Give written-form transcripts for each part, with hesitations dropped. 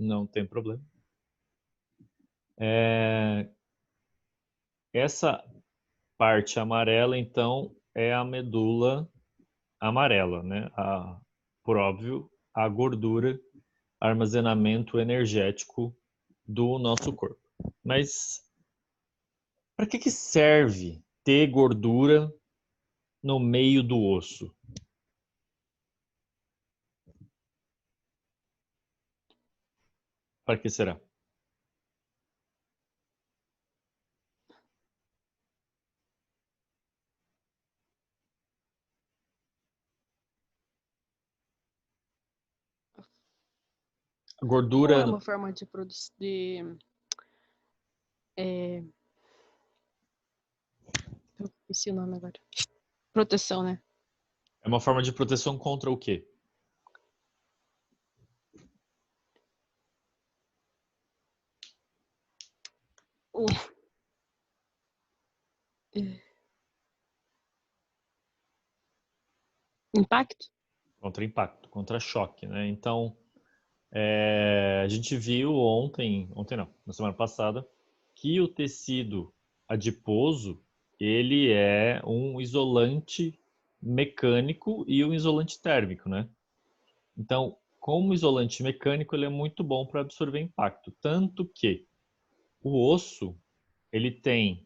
Não tem problema. Essa parte amarela, então, é a medula amarela, né? Por óbvio, a gordura, armazenamento energético do nosso corpo. Mas para que serve ter gordura no meio do osso? Para que será? A Não é gordura uma forma de produzir. Eu esqueci o nome agora. Proteção, né? é uma forma de proteção contra o quê? Impacto? Contra impacto, contra choque, né? Então, a gente viu ontem não, na semana passada, que o tecido adiposo, ele é um isolante mecânico e um isolante térmico, né? Então, como isolante mecânico, ele é muito bom para absorver impacto, tanto que o osso, ele tem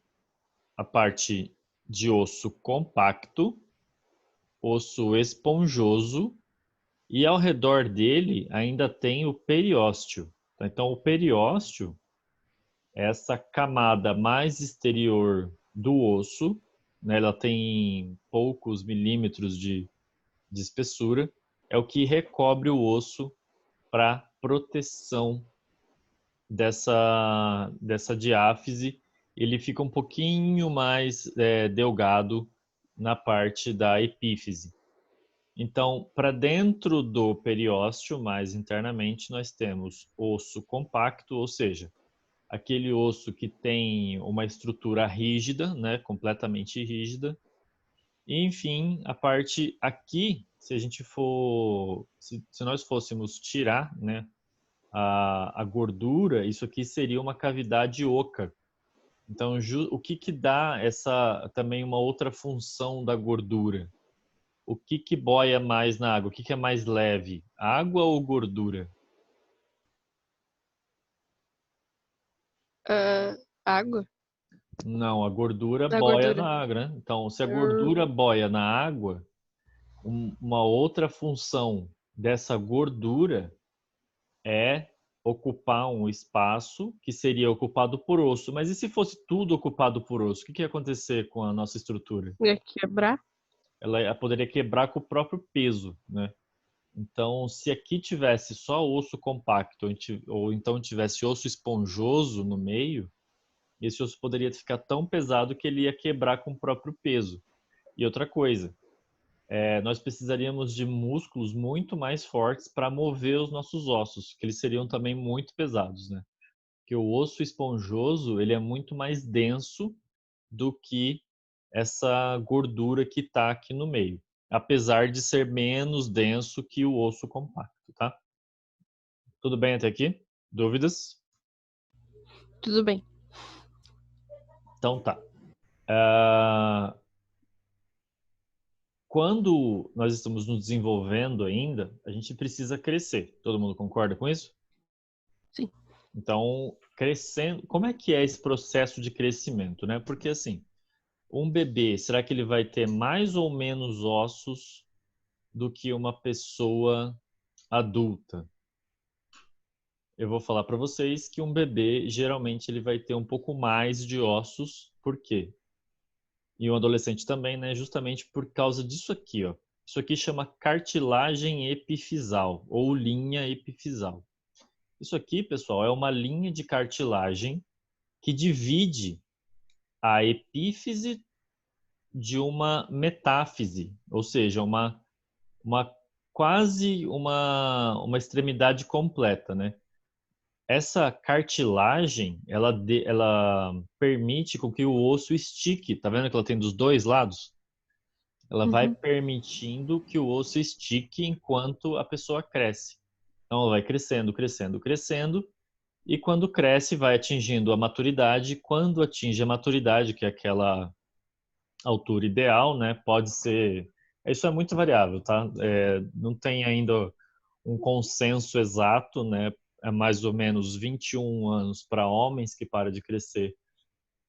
a parte de osso compacto, osso esponjoso e ao redor dele ainda tem o periósteo. Então, o periósteo é essa camada mais exterior do osso, né? Ela tem poucos milímetros de espessura, é o que recobre o osso para proteção dessa diáfise. Ele fica um pouquinho mais delgado na parte da epífise. Então, para dentro do periósteo, mais internamente, nós temos osso compacto, ou seja, aquele osso que tem uma estrutura rígida, né, completamente rígida. E, enfim, a parte aqui, se a gente for, se nós fôssemos tirar, né, a gordura, isso aqui seria uma cavidade oca. Então, o que que dá essa também uma outra função da gordura? O que que boia mais na água? O que que é mais leve? Água ou gordura? Água? Não, a gordura Da boia na gordura. água, né? Então, se a gordura boia na água, uma outra função dessa gordura é ocupar um espaço que seria ocupado por osso. Mas e se fosse tudo ocupado por osso? O que que ia acontecer com a nossa estrutura? Ia quebrar? Ela poderia quebrar com o próprio peso, né? Então, se aqui tivesse só osso compacto ou então tivesse osso esponjoso no meio, esse osso poderia ficar tão pesado que ele ia quebrar com o próprio peso. E outra coisa, nós precisaríamos de músculos muito mais fortes para mover os nossos ossos, que eles seriam também muito pesados, né? Porque o osso esponjoso, ele é muito mais denso do que essa gordura que está aqui no meio, apesar de ser menos denso que o osso compacto, tá? Tudo bem até aqui? Dúvidas? Tudo bem. Então tá. Quando nós estamos nos desenvolvendo ainda, a gente precisa crescer. Todo mundo concorda com isso? Sim. Então, crescendo, como é que é esse processo de crescimento, né? Porque assim, um bebê, será que ele vai ter mais ou menos ossos do que uma pessoa adulta? Eu vou falar para vocês que um bebê geralmente ele vai ter um pouco mais de ossos, por quê? E um adolescente também, né? Justamente por causa disso aqui, ó. Isso aqui chama cartilagem epifisal ou linha epifisal. Isso aqui, pessoal, é uma linha de cartilagem que divide a epífise de uma metáfise, ou seja, uma quase uma extremidade completa, né? Essa cartilagem, ela permite com que o osso estique. Tá vendo que ela tem dos dois lados? Ela vai Uhum. permitindo que o osso estique enquanto a pessoa cresce. Então, ela vai crescendo, crescendo, crescendo. E quando cresce, vai atingindo a maturidade. Quando atinge a maturidade, que é aquela altura ideal, né? Pode ser. Isso é muito variável, tá? Não tem ainda um consenso exato, né? É mais ou menos 21 anos para homens que para de crescer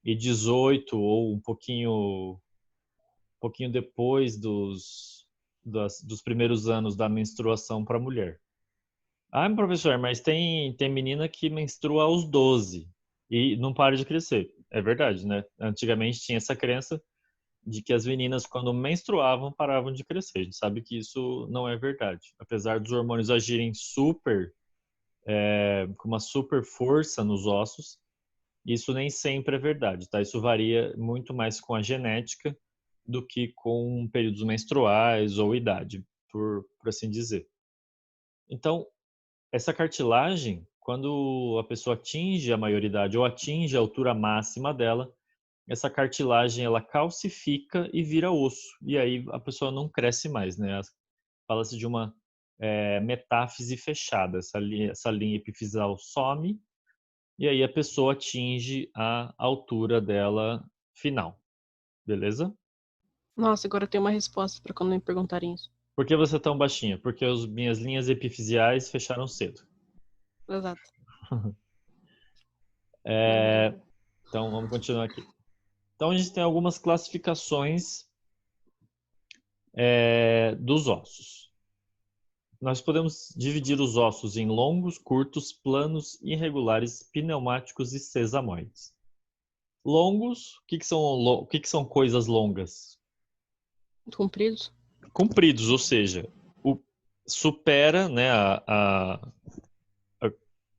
e 18 ou um pouquinho depois dos primeiros anos da menstruação para a mulher. Ah, professor, mas tem menina que menstrua aos 12 e não para de crescer. É verdade, né? Antigamente tinha essa crença de que as meninas, quando menstruavam, paravam de crescer. A gente sabe que isso não é verdade. Apesar dos hormônios agirem com uma super força nos ossos, isso nem sempre é verdade, tá? Isso varia muito mais com a genética do que com períodos menstruais ou idade, por assim dizer. Então, essa cartilagem, quando a pessoa atinge a maioridade ou atinge a altura máxima dela, essa cartilagem ela calcifica e vira osso. E aí a pessoa não cresce mais, né? Fala-se de uma metáfise fechada. Essa linha epifisial some e aí a pessoa atinge a altura dela final. Beleza? Nossa, agora eu tenho uma resposta para quando me perguntarem isso. Por que você é tão baixinha? Porque as minhas linhas epifisiais fecharam cedo. Exato. Então vamos continuar aqui. Então a gente tem algumas classificações dos ossos. Nós podemos dividir os ossos em longos, curtos, planos, irregulares, pneumáticos e sesamoides. Longos, o que que são coisas longas? Compridos? Compridos, ou seja, supera, né, a-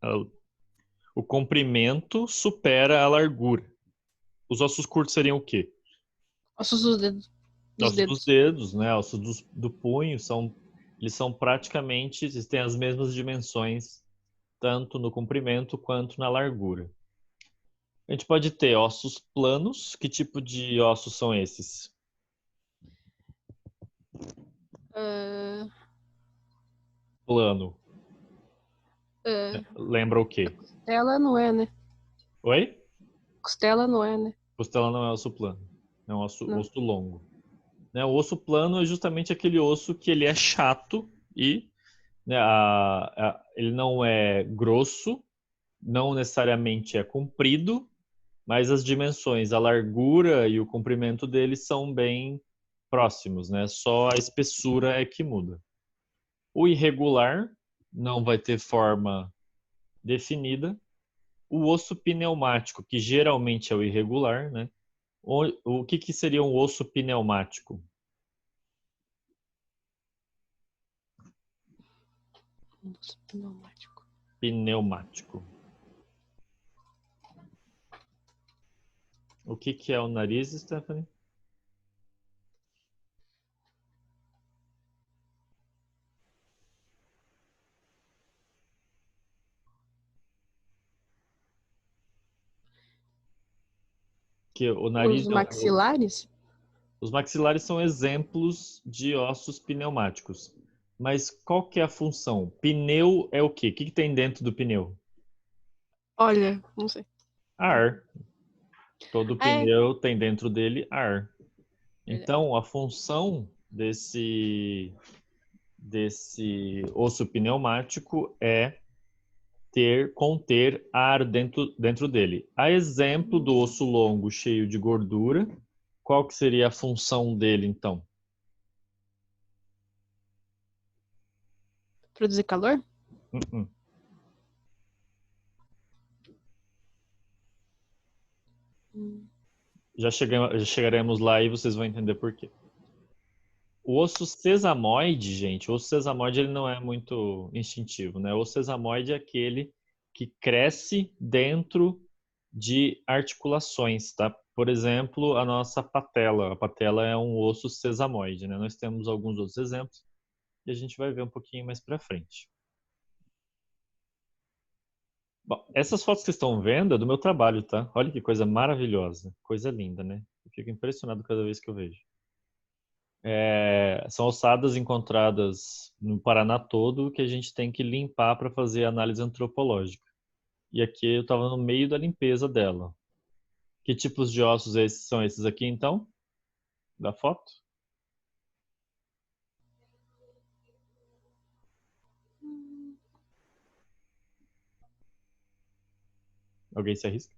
a- o comprimento supera a largura. Os ossos curtos seriam o quê? Ossos dos dedos. Dos Ossos dos dedos. dedos, né, ossos do punho, eles são praticamente, eles têm as mesmas dimensões, tanto no comprimento quanto na largura. A gente pode ter ossos planos. Que tipo de ossos são esses? Ah, Plano. ah, Lembra o quê? costela não é, né? Oi? Costela não é, né? Costela não é osso plano. É um Não. osso longo. Né? O osso plano é justamente aquele osso que ele é chato e, né, ele não é grosso, não necessariamente é comprido, mas as dimensões, a largura e o comprimento dele são bem próximos, né? Só a espessura é que muda. O irregular não vai ter forma definida. O osso pneumático, que geralmente é o irregular, né? O que seria um osso pneumático? Pneumático. Pneumático. O que é o nariz, Stephanie? Que o nariz, Os maxilares? os maxilares são exemplos de ossos pneumáticos. Mas qual que é a função? Pneu é o quê? O que tem dentro do pneu? Olha, não sei. Ar. Todo É, pneu tem dentro dele ar. verdade. Então, a função desse osso pneumático é conter ar dentro dele. A exemplo do osso longo cheio de gordura, qual que seria a função dele, então? Produzir calor? Uh-uh. Hum. Já chegaremos lá e vocês vão entender por quê. O osso sesamoide, gente, o osso sesamoide ele não é muito instintivo, né? O osso sesamoide é aquele que cresce dentro de articulações, tá? Por exemplo, a nossa patela. A patela é um osso sesamoide, né? Nós temos alguns outros exemplos e a gente vai ver um pouquinho mais para frente. Bom, essas fotos que vocês estão vendo é do meu trabalho, tá? Olha que coisa maravilhosa, coisa linda, né? Eu fico impressionado cada vez que eu vejo. São ossadas encontradas no Paraná todo que a gente tem que limpar para fazer análise antropológica. E aqui eu estava no meio da limpeza dela. Que tipos de ossos são esses aqui, então? Da foto? Alguém se arrisca?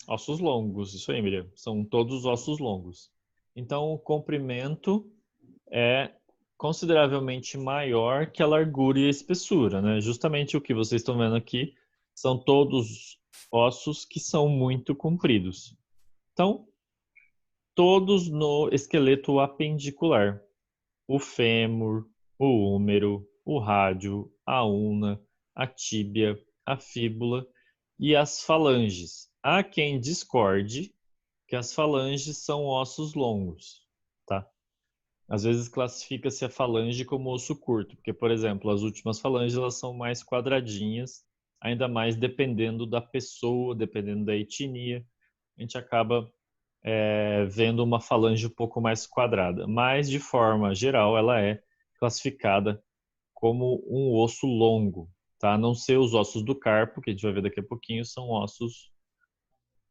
Ossos longos, isso aí, Miriam. São todos ossos longos. Então, o comprimento é consideravelmente maior que a largura e a espessura, né? Justamente o que vocês estão vendo aqui são todos ossos que são muito compridos. Então, todos no esqueleto apendicular. O fêmur, o húmero, o rádio, a ulna, a tíbia, a fíbula e as falanges. Há quem discorde que as falanges são ossos longos, tá? Às vezes classifica-se a falange como osso curto, porque, por exemplo, as últimas falanges elas são mais quadradinhas, ainda mais dependendo da pessoa, dependendo da etnia, a gente acaba vendo uma falange um pouco mais quadrada. Mas, de forma geral, ela é classificada como um osso longo, tá? A não ser os ossos do carpo, que a gente vai ver daqui a pouquinho, são ossos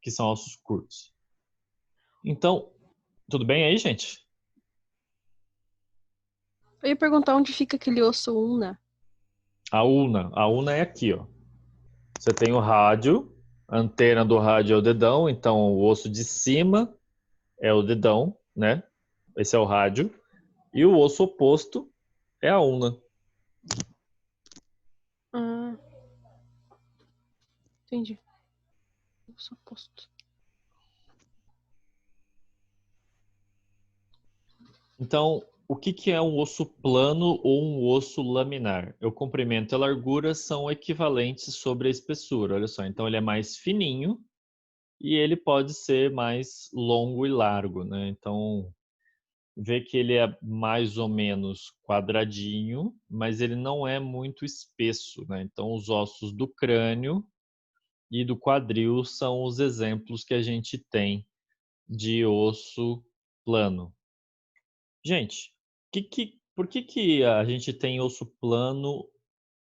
que são ossos curtos. Então, tudo bem aí, gente? Eu ia perguntar onde fica aquele osso ulna. A ulna é aqui, ó. Você tem o rádio, a antena do rádio é o dedão, então o osso de cima é o dedão, né? Esse é o rádio. E o osso oposto é a ulna. Ah, entendi. Osso oposto. Então, o que é um osso plano ou um osso laminar? O comprimento e a largura são equivalentes sobre a espessura, olha só. Então, ele é mais fininho e ele pode ser mais longo e largo, né? Então, vê que ele é mais ou menos quadradinho, mas ele não é muito espesso, né? Então, os ossos do crânio e do quadril são os exemplos que a gente tem de osso plano. Gente, por que a gente tem osso plano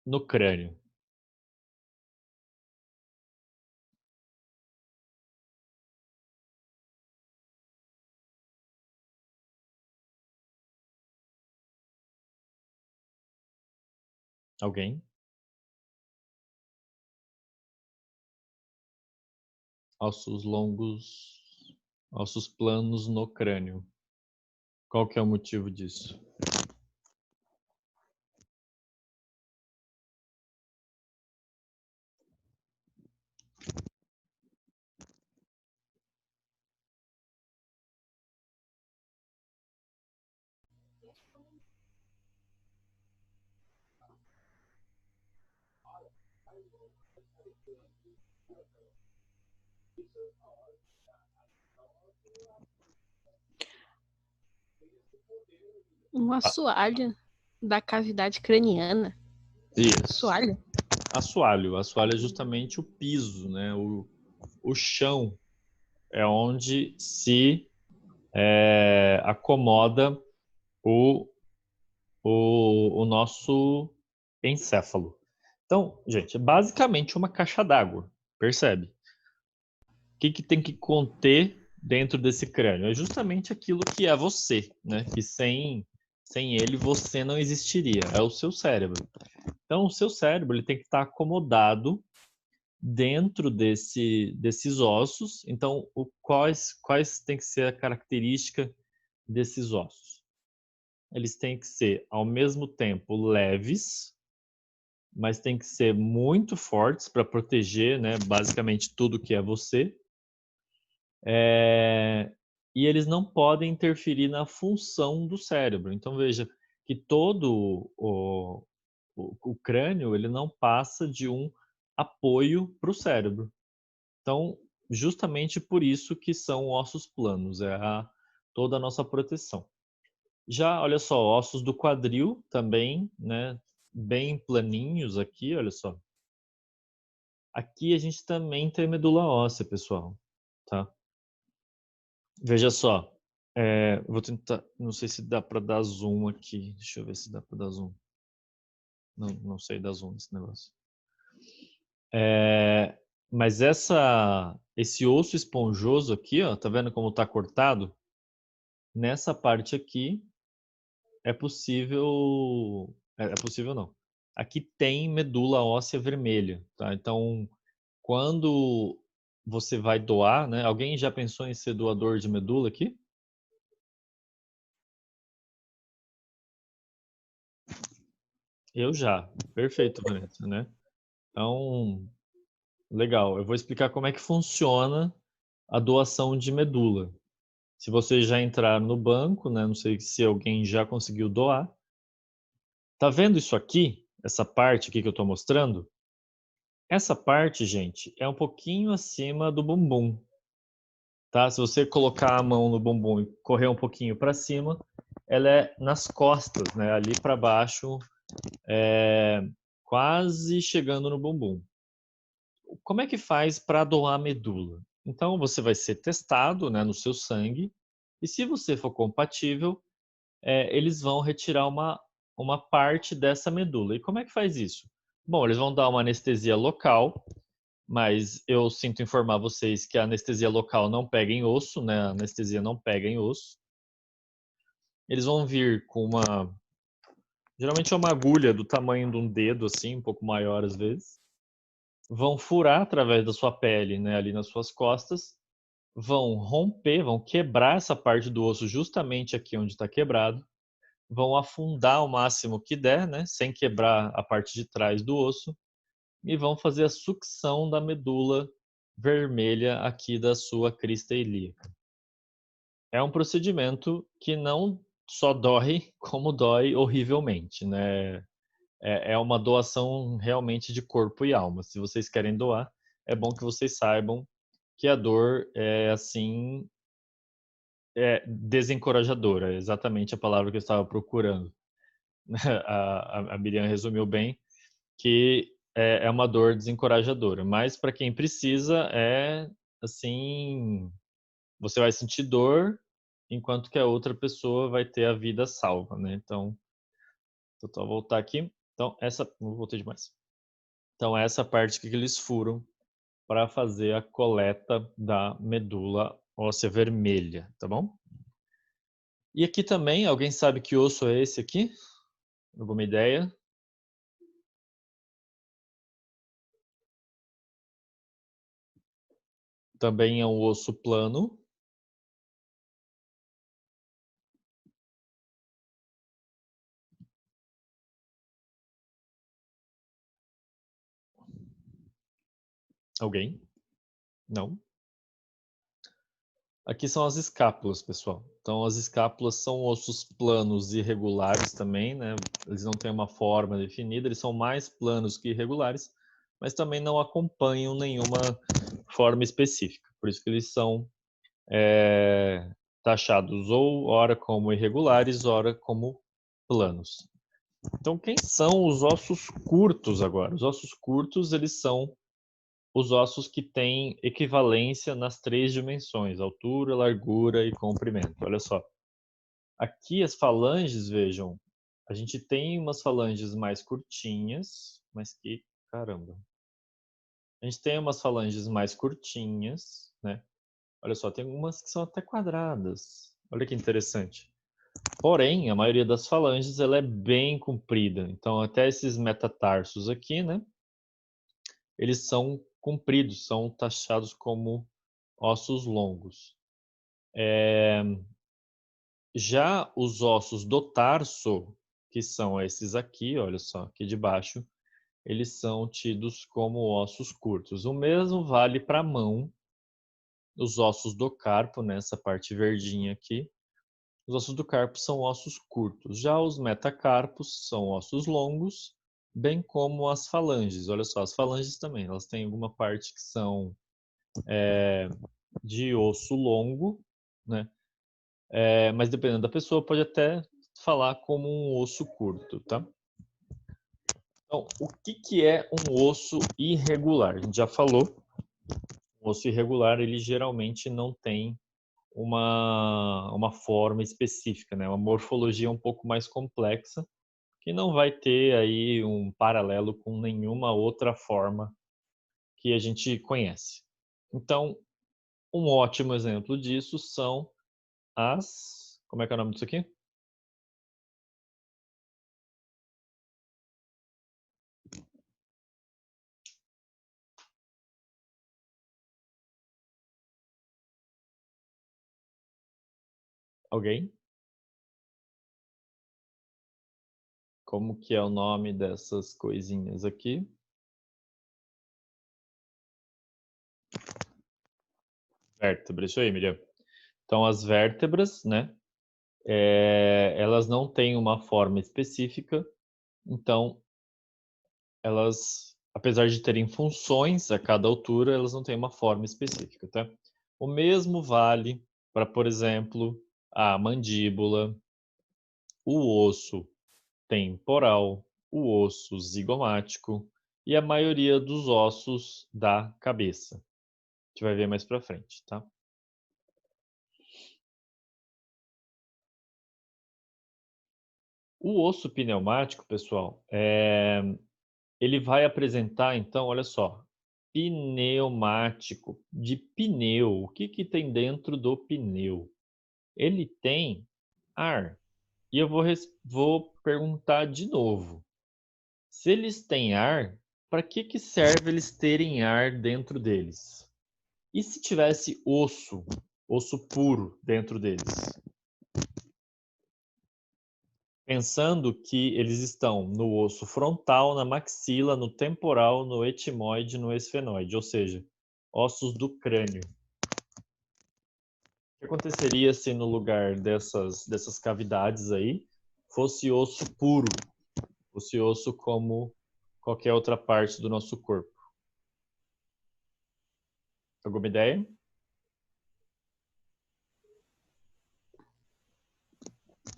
no crânio? Alguém? Ossos longos, ossos planos no crânio. Qual que é o motivo disso? Um Ah, assoalho da cavidade craniana. isso. Assoalho? Assoalho. Assoalho é justamente o piso, né? O chão é onde se acomoda o, o nosso encéfalo. Então, gente, é basicamente uma caixa d'água, percebe? O que tem que conter dentro desse crânio? É justamente aquilo que é você, né? Que sem ele você não existiria. É o seu cérebro. Então, o seu cérebro ele tem que estar acomodado dentro desses ossos. Então, quais tem que ser a característica desses ossos? Eles têm que ser, ao mesmo tempo, leves, mas tem que ser muito fortes para proteger, né, basicamente tudo que é você. E eles não podem interferir na função do cérebro. Então veja que todo o crânio ele não passa de um apoio para o cérebro. Então, justamente por isso que são ossos planos, toda a nossa proteção. Já, olha só, ossos do quadril também, né, bem planinhos aqui, olha só. Aqui a gente também tem medula óssea, pessoal, tá? Veja só, vou tentar, não sei se dá para dar zoom aqui, deixa eu ver se dá para dar zoom. Não sei dar zoom nesse negócio. Mas esse osso esponjoso aqui, ó, tá vendo como tá cortado? Nessa parte aqui é possível, é possível não. Aqui tem medula óssea vermelha, tá? Então, quando você vai doar, né? Alguém já pensou em ser doador de medula aqui? Eu já. Perfeito, Vanessa, né? Então, legal. Eu vou explicar como é que funciona a doação de medula. Se vocês já entraram no banco, né? Não sei se alguém já conseguiu doar. Tá vendo isso aqui? Essa parte aqui que eu estou mostrando? Essa parte, gente, é um pouquinho acima do bumbum, tá? Se você colocar a mão no bumbum e correr um pouquinho para cima, ela é nas costas, né? Ali para baixo, quase chegando no bumbum. Como é que faz para doar medula? Então, você vai ser testado, né, no seu sangue, e se você for compatível, eles vão retirar uma parte dessa medula. E como é que faz isso? Bom, eles vão dar uma anestesia local, mas eu sinto informar vocês que a anestesia local não pega em osso, né? A anestesia não pega em osso. Eles vão vir com geralmente é uma agulha do tamanho de um dedo, assim, um pouco maior às vezes. Vão furar através da sua pele, né, ali nas suas costas. Vão romper, vão quebrar essa parte do osso justamente aqui onde está quebrado. Vão afundar o máximo que der, né, sem quebrar a parte de trás do osso. E vão fazer a sucção da medula vermelha aqui da sua crista ilíaca. É um procedimento que não só dói, como dói horrivelmente, né? É uma doação realmente de corpo e alma. Se vocês querem doar, é bom que vocês saibam que a dor é assim, desencorajadora, é exatamente a palavra que eu estava procurando. A Miriam resumiu bem que é uma dor desencorajadora, mas para quem precisa é assim, você vai sentir dor enquanto que a outra pessoa vai ter a vida salva, né? Então, vou voltar aqui. Então, não voltei demais. Então, essa parte que eles furam para fazer a coleta da medula óssea vermelha, tá bom? E aqui também, alguém sabe que osso é esse aqui? Alguma ideia? Também é um osso plano. Alguém? Não? Aqui são as escápulas, pessoal. Então, as escápulas são ossos planos e irregulares também, né? Eles não têm uma forma definida, eles são mais planos que irregulares, mas também não acompanham nenhuma forma específica. Por isso que eles são taxados ou ora como irregulares, ora como planos. Então, quem são os ossos curtos agora? Os ossos curtos, eles são os ossos que têm equivalência nas três dimensões, altura, largura e comprimento. Olha só. Aqui as falanges, vejam, a gente tem umas falanges mais curtinhas, mas que, caramba. A gente tem umas falanges mais curtinhas, né? Olha só, tem umas que são até quadradas. Olha que interessante. Porém, a maioria das falanges ela é bem comprida. Então, até esses metatarsos aqui, né? Eles são compridos, são taxados como ossos longos. Já os ossos do tarso, que são esses aqui, olha só, aqui de baixo, eles são tidos como ossos curtos. O mesmo vale para a mão, os ossos do carpo, nessa parte verdinha aqui. Os ossos do carpo são ossos curtos. Já os metacarpos são ossos longos, bem como as falanges. Olha só, as falanges também, elas têm alguma parte que são de osso longo, né? Mas dependendo da pessoa, pode até falar como um osso curto, tá? Então, o que é um osso irregular? A gente já falou. O osso irregular, ele geralmente não tem uma forma específica, né? Uma morfologia um pouco mais complexa, que não vai ter aí um paralelo com nenhuma outra forma que a gente conhece. Então, um ótimo exemplo disso são como é que é o nome disso aqui? Alguém? Como que é o nome dessas coisinhas aqui? Vértebra, isso aí, Miriam. Então, as vértebras, né? Elas não têm uma forma específica, então elas, apesar de terem funções a cada altura, elas não têm uma forma específica, tá? O mesmo vale para, por exemplo, a mandíbula, o osso temporal, o osso zigomático e a maioria dos ossos da cabeça. A gente vai ver mais para frente, tá? O osso pneumático, pessoal, ele vai apresentar, então, olha só, pneumático, de pneu. O que que tem dentro do pneu? Ele tem ar. E eu vou perguntar de novo. Se eles têm ar, para que serve eles terem ar dentro deles? E se tivesse osso puro dentro deles? Pensando que eles estão no osso frontal, na maxila, no temporal, no etimoide, no esfenoide, ou seja, ossos do crânio. O que aconteceria se no lugar dessas cavidades aí fosse osso puro, fosse osso como qualquer outra parte do nosso corpo? Alguma ideia?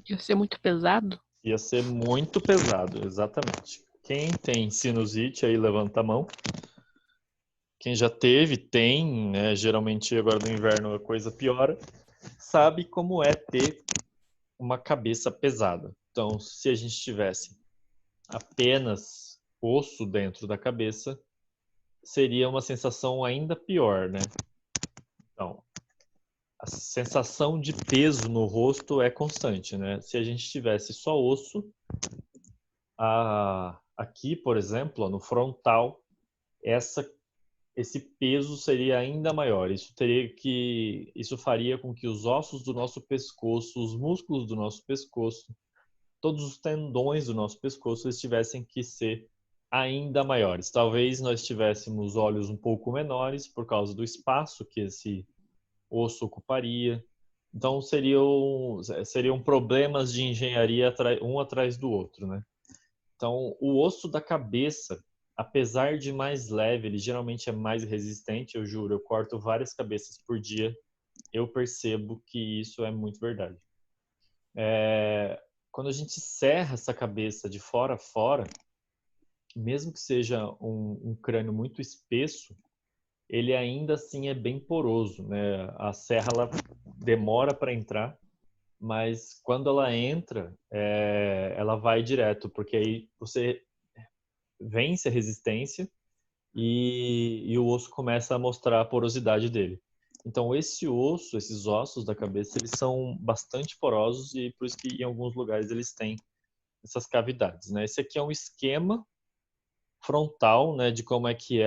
Ia ser muito pesado? Ia ser muito pesado, exatamente. Quem tem sinusite aí, levanta a mão. Quem já teve, tem, né? Geralmente agora no inverno a coisa piora, sabe como é ter uma cabeça pesada. Então, se a gente tivesse apenas osso dentro da cabeça, seria uma sensação ainda pior, né? Então, a sensação de peso no rosto é constante, né? Se a gente tivesse só osso, aqui, por exemplo, no frontal, esse peso seria ainda maior. Isso faria com que os ossos do nosso pescoço, os músculos do nosso pescoço, todos os tendões do nosso pescoço, eles tivessem que ser ainda maiores. Talvez nós tivéssemos olhos um pouco menores por causa do espaço que esse osso ocuparia. Então seriam problemas de engenharia um atrás do outro, né? Então, o osso da cabeça, apesar de mais leve, ele geralmente é mais resistente, eu juro. Eu corto várias cabeças por dia, eu percebo que isso é muito verdade. Quando a gente serra essa cabeça de fora a fora, mesmo que seja um crânio muito espesso, ele ainda assim é bem poroso, né? A serra ela demora para entrar, mas quando ela entra, ela vai direto, porque aí você vence a resistência e o osso começa a mostrar a porosidade dele. Então esses ossos da cabeça, eles são bastante porosos e por isso que em alguns lugares eles têm essas cavidades, né? Esse aqui é um esquema frontal, né, de como é que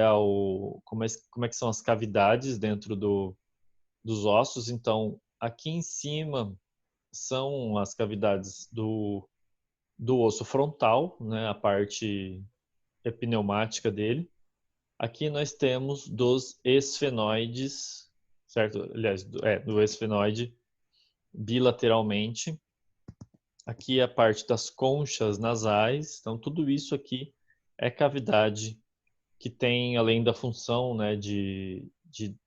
são as cavidades dentro dos ossos. Então, aqui em cima são as cavidades do osso frontal, né, a parte epineumática dele. Aqui nós temos dos esfenoides, certo? Aliás, do esfenoide bilateralmente. Aqui é a parte das conchas nasais. Então, tudo isso aqui é cavidade que tem, além da função, né, de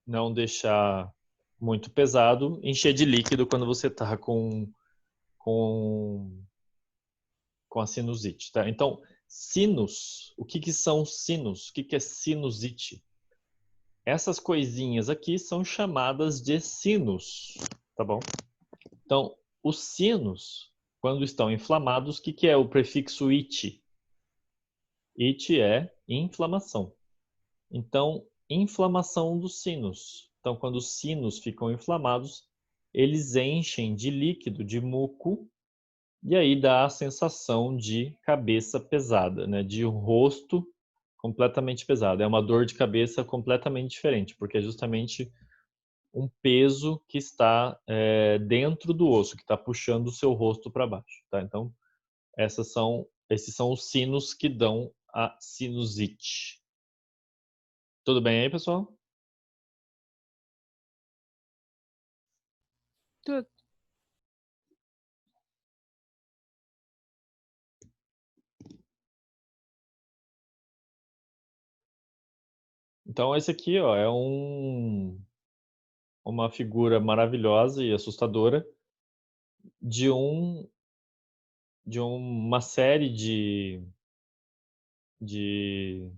não deixar muito pesado, encher de líquido quando você está com, com a sinusite, tá? Então, sinos, o que que são sinos? O que que é sinusite? essas coisinhas aqui são chamadas de sinos, tá bom? Então, os sinos, quando estão inflamados, o que é o prefixo it? It é inflamação. Então, inflamação dos sinos. Então, quando os sinos ficam inflamados, eles enchem de líquido, de muco, e aí dá a sensação de cabeça pesada, né? De rosto completamente pesado. É uma dor de cabeça completamente diferente, porque é justamente um peso que está dentro do osso, que está puxando o seu rosto para baixo, tá? Então, esses são os sinos que dão a sinusite. Tudo bem aí, pessoal? Tudo. Então, esse aqui, ó, é uma figura maravilhosa e assustadora de uma série de, de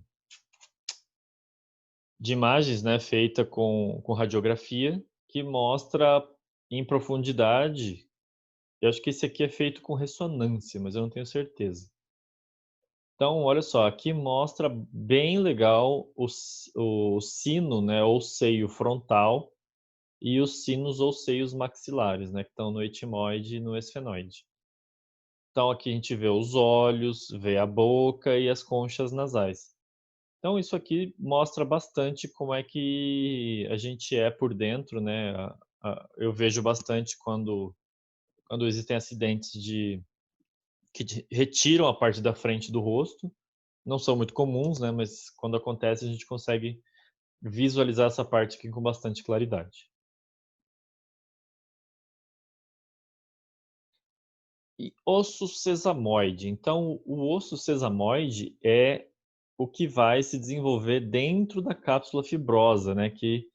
imagens, né, feita com radiografia que mostra em profundidade. Eu acho que esse aqui é feito com ressonância, mas eu não tenho certeza. Então, olha só, aqui mostra bem legal o sino, né, ou seio frontal e os sinos ou seios maxilares, né, que estão no etimoide e no esfenoide. Então, aqui a gente vê os olhos, vê a boca e as conchas nasais. Então, isso aqui mostra bastante como é que a gente é por dentro, né? Eu vejo bastante quando existem acidentes que retiram a parte da frente do rosto. Não são muito comuns, né? Mas quando acontece, a gente consegue visualizar essa parte aqui com bastante claridade. E osso sesamoide. Então, o osso sesamoide é o que vai se desenvolver dentro da cápsula fibrosa, né? Que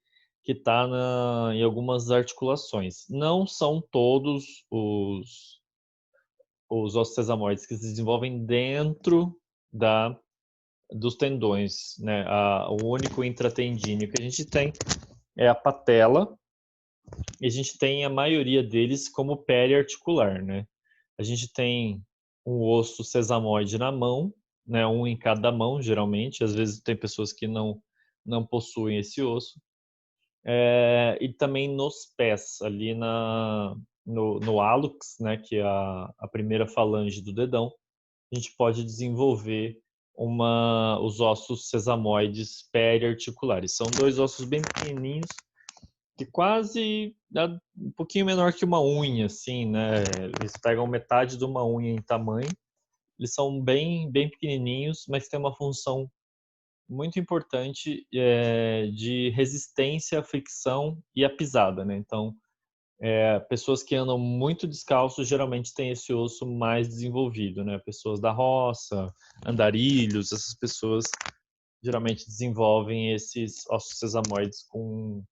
está em algumas articulações. Não são todos os ossos sesamoides que se desenvolvem dentro dos tendões, né? O único intratendíneo que a gente tem é a patela, e a gente tem a maioria deles como periarticular, né? A gente tem um osso sesamoide na mão, né? Um em cada mão, geralmente. Às vezes tem pessoas que não possuem esse osso. E também nos pés, ali no hálux, né? Que é a primeira falange do dedão, a gente pode desenvolver os ossos sesamoides periarticulares. São dois ossos bem pequenininhos, que quase dá um pouquinho menor que uma unha, assim, né? Eles pegam metade de uma unha em tamanho. Eles são bem pequenininhos, mas têm uma função muito importante de resistência à fricção e à pisada, né? Então, pessoas que andam muito descalços geralmente têm esse osso mais desenvolvido, né? Pessoas da roça, andarilhos, essas pessoas geralmente desenvolvem esses ossos sesamoides com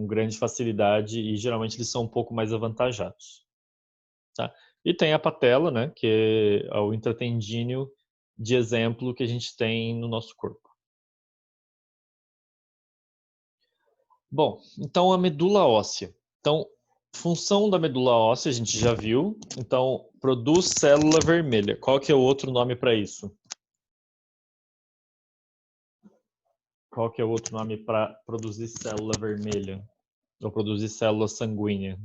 grande facilidade e geralmente eles são um pouco mais avantajados, tá? E tem a patela, né, que é o intratendíneo de exemplo que a gente tem no nosso corpo. Bom, então a medula óssea. Então, função da medula óssea a gente já viu. Então, produz célula vermelha. Qual que é o outro nome para isso? Qual que é o outro nome para produzir célula vermelha? Ou produzir célula sanguínea?